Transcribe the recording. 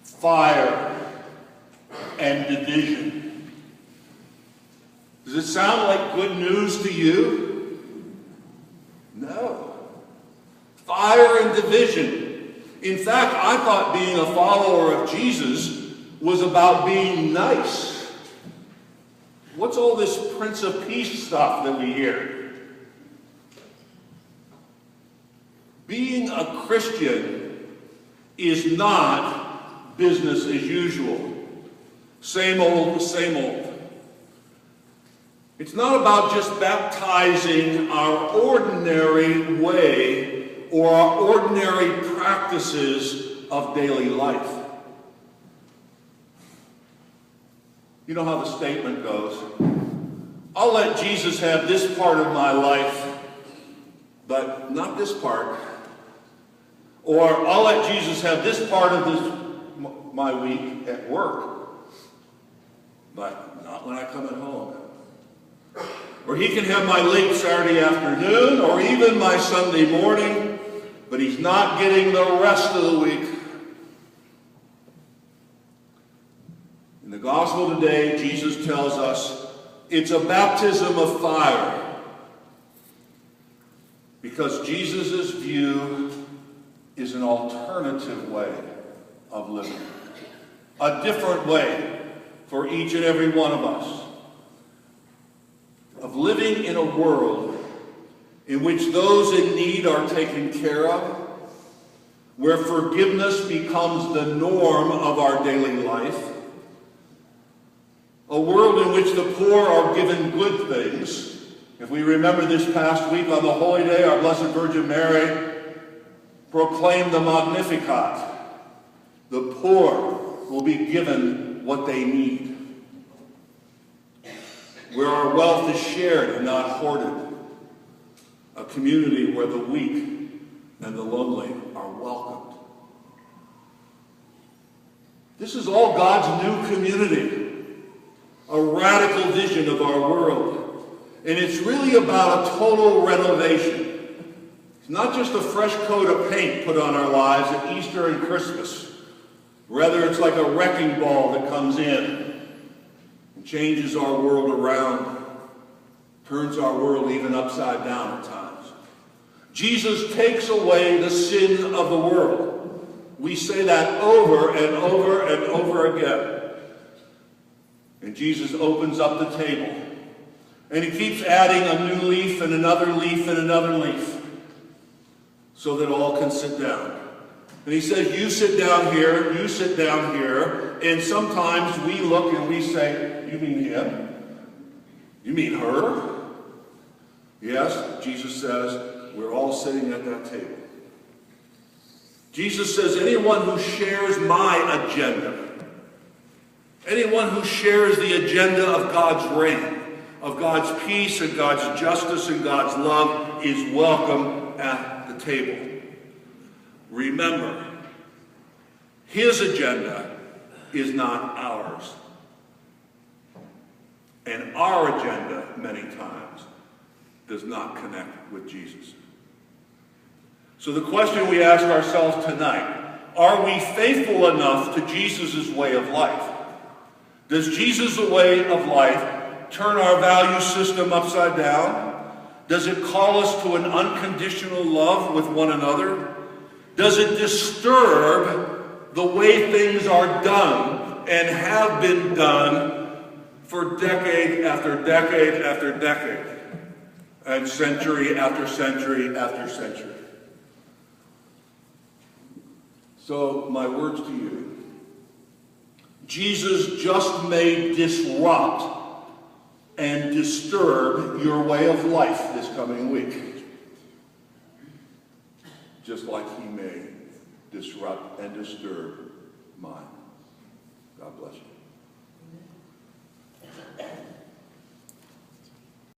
fire, and division. Does it sound like good news to you? No. Fire and division. In fact, I thought being a follower of Jesus was about being nice. What's all this Prince of Peace stuff that we hear? Being a Christian is not business as usual. Same old, same old. It's not about just baptizing our ordinary way or our ordinary practices of daily life. You know how the statement goes, I'll let Jesus have this part of my life, but not this part. Or I'll let Jesus have this part of my week at work, but not when I come at home. Or he can have my late Saturday afternoon or even my Sunday morning, but he's not getting the rest of the week. In the gospel today, Jesus tells us it's a baptism of fire, because Jesus' view is an alternative way of living, a different way for each and every one of us, of living in a world in which those in need are taken care of, where forgiveness becomes the norm of our daily life, a world in which the poor are given good things. If we remember this past week on the Holy Day, our Blessed Virgin Mary proclaimed the Magnificat. The poor will be given what they need, where our wealth is shared and not hoarded, a community where the weak and the lonely are welcomed. This is all God's new community, a radical vision of our world. And it's really about a total renovation. It's not just a fresh coat of paint put on our lives at Easter and Christmas. Rather, it's like a wrecking ball that comes in and changes our world around, turns our world even upside down at times. Jesus takes away the sin of the world. We say that over and over and over again. And Jesus opens up the table. And he keeps adding a new leaf and another leaf and another leaf, so that all can sit down. And he says, you sit down here, you sit down here. And sometimes we look and we say, you mean him? You mean her? Yes, Jesus says, we're all sitting at that table. Jesus says, anyone who shares my agenda, anyone who shares the agenda of God's reign, of God's peace and God's justice and God's love, is welcome at the table. Remember, his agenda is not ours. And our agenda, many times, does not connect with Jesus. So the question we ask ourselves tonight, are we faithful enough to Jesus' way of life? Does Jesus' way of life turn our value system upside down? Does it call us to an unconditional love with one another? Does it disturb the way things are done and have been done for decade after decade after decade, and century after century after century? So, my words to you. Jesus just may disrupt and disturb your way of life this coming week, just like he may disrupt and disturb mine. God bless you.